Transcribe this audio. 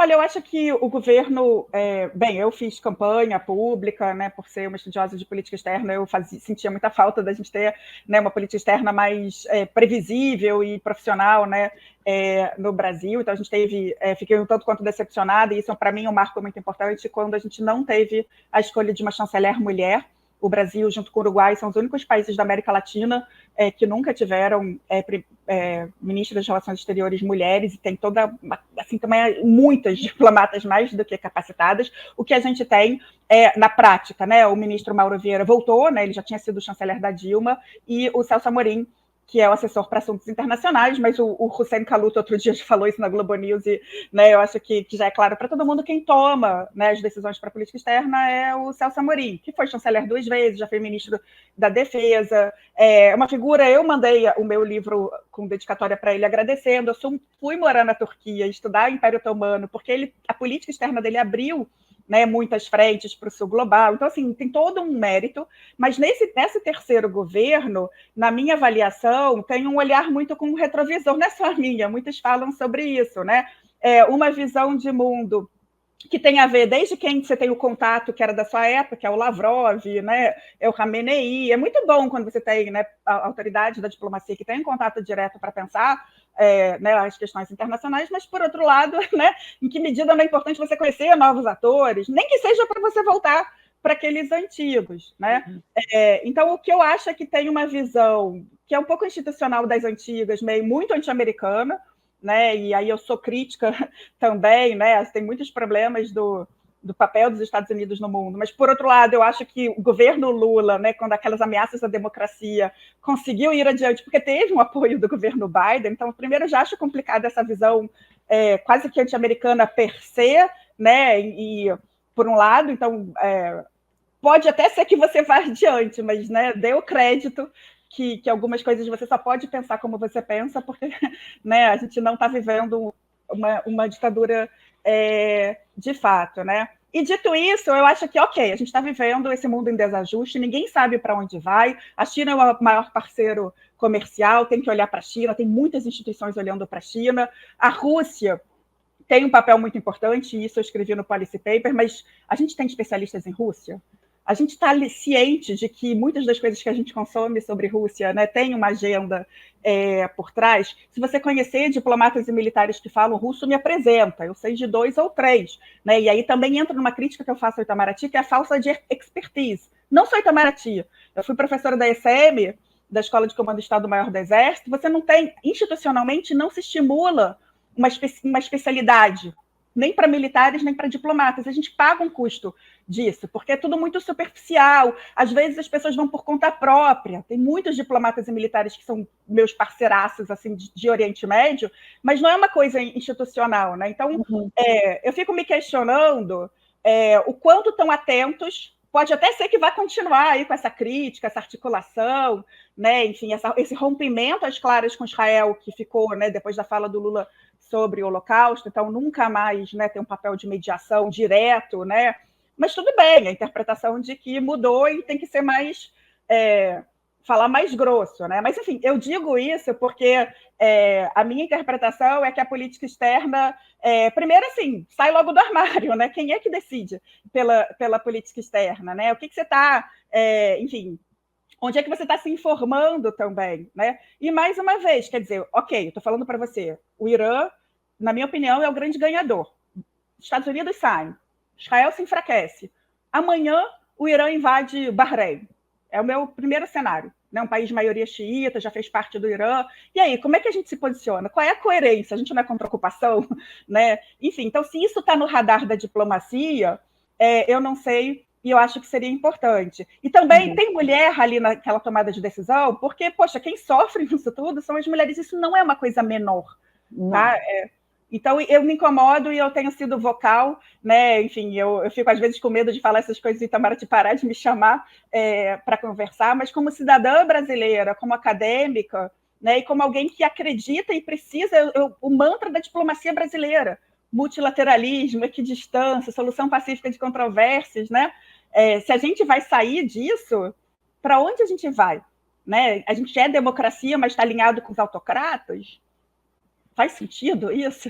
Olha, eu acho que o governo... bem, eu fiz campanha pública, né, por ser uma estudiosa de política externa, eu sentia muita falta da gente ter, né, uma política externa mais previsível e profissional, né, no Brasil. Então, a gente fiquei um tanto quanto decepcionada, e isso, para mim, é um marco muito importante, quando a gente não teve a escolha de uma chanceler mulher. O Brasil, junto com o Uruguai, são os únicos países da América Latina que nunca tiveram ministras das Relações Exteriores mulheres, e tem assim, também muitas diplomatas mais do que capacitadas. O que a gente tem na prática, né? O ministro Mauro Vieira voltou, né? Ele já tinha sido chanceler da Dilma, e o Celso Amorim, que é o assessor para assuntos internacionais, mas o Hussein Kaluto outro dia falou isso na Globo News, e, né, eu acho que já é claro para todo mundo, quem toma, né, as decisões para a política externa é o Celso Amorim, que foi chanceler 2 vezes, já foi ministro da Defesa, uma figura. Eu mandei o meu livro com dedicatória para ele agradecendo. Eu fui morar na Turquia, estudar Império Otomano, porque a política externa dele abriu, né, muitas frentes para o sul global. Então, assim, tem todo um mérito, mas nesse terceiro governo, na minha avaliação, tem um olhar muito com um retrovisor, não é só a minha, muitos falam sobre isso, né? Uma visão de mundo que tem a ver desde quem você tem o contato, que era da sua época, que é o Lavrov, né, é o Khamenei. É muito bom quando você tem, né, a autoridade da diplomacia que tem um contato direto para pensar né, as questões internacionais, mas, por outro lado, né, em que medida não é importante você conhecer novos atores, nem que seja para você voltar para aqueles antigos, né? Então, o que eu acho é que tem uma visão que é um pouco institucional das antigas, meio muito anti-americana, né? E aí eu sou crítica também, né? Tem muitos problemas do papel dos Estados Unidos no mundo, mas, por outro lado, eu acho que o governo Lula, né, quando aquelas ameaças à democracia, conseguiu ir adiante, porque teve um apoio do governo Biden. Então, primeiro, eu já acho complicada essa visão quase que anti-americana per se, né? E, por um lado, então, pode até ser que você vá adiante, mas, né, dê o crédito que algumas coisas você só pode pensar como você pensa, porque, né, a gente não está vivendo uma ditadura de fato, né? E, dito isso, eu acho que, ok, a gente está vivendo esse mundo em desajuste, ninguém sabe para onde vai. A China é o maior parceiro comercial, tem que olhar para a China, tem muitas instituições olhando para a China. A Rússia tem um papel muito importante, isso eu escrevi no Policy Paper, mas a gente tem especialistas em Rússia? A gente está ciente de que muitas das coisas que a gente consome sobre Rússia, né, tem uma agenda por trás. Se você conhecer diplomatas e militares que falam russo, me apresenta. Eu sei de 2 ou 3. Né? E aí também entra numa crítica que eu faço ao Itamaraty, que é a falta de expertise. Não só Itamaraty. Eu fui professora da ECM, da Escola de Comando do Estado-Maior do Exército. Você não tem, institucionalmente, não se estimula uma especialidade, nem para militares, nem para diplomatas. A gente paga um custo disso, porque é tudo muito superficial. Às vezes as pessoas vão por conta própria. Tem muitos diplomatas e militares que são meus parceiraços assim, de Oriente Médio, mas não é uma coisa institucional, né? Então, eu fico me questionando o quanto estão atentos. Pode até ser que vá continuar aí com essa crítica, essa articulação, né? Enfim, esse rompimento às claras com Israel que ficou, né, depois da fala do Lula sobre o Holocausto. Então, nunca mais, né, tem um papel de mediação direto, né? Mas tudo bem, a interpretação de que mudou e tem que ser mais... falar mais grosso, né? Mas, enfim, eu digo isso porque a minha interpretação é que a política externa, primeiro, assim, sai logo do armário, né? Quem é que decide pela política externa, né? O que você está, enfim, onde é que você está se informando também, né? E, mais uma vez, quer dizer, ok, estou falando para você, o Irã, na minha opinião, é o grande ganhador. Estados Unidos saem, Israel se enfraquece. Amanhã, o Irã invade Bahrein. É o meu primeiro cenário. Né? Um país de maioria xiita, já fez parte do Irã. E aí, como é que a gente se posiciona? Qual é a coerência? A gente não é contra a ocupação? Né? Enfim, então, se isso está no radar da diplomacia, eu não sei, e eu acho que seria importante. E também tem mulher ali naquela tomada de decisão, porque, poxa, quem sofre nisso tudo são as mulheres. Isso não é uma coisa menor. Tá? Então, eu me incomodo e eu tenho sido vocal, né? Enfim, eu fico às vezes com medo de falar essas coisas e Itamaraty parar de me chamar para conversar, mas como cidadã brasileira, como acadêmica, né? E como alguém que acredita e precisa, o mantra da diplomacia brasileira, multilateralismo, equidistância, solução pacífica de controvérsias, né? Se a gente vai sair disso, para onde a gente vai? Né? A gente é democracia, mas está alinhado com os autocratas? Faz sentido isso?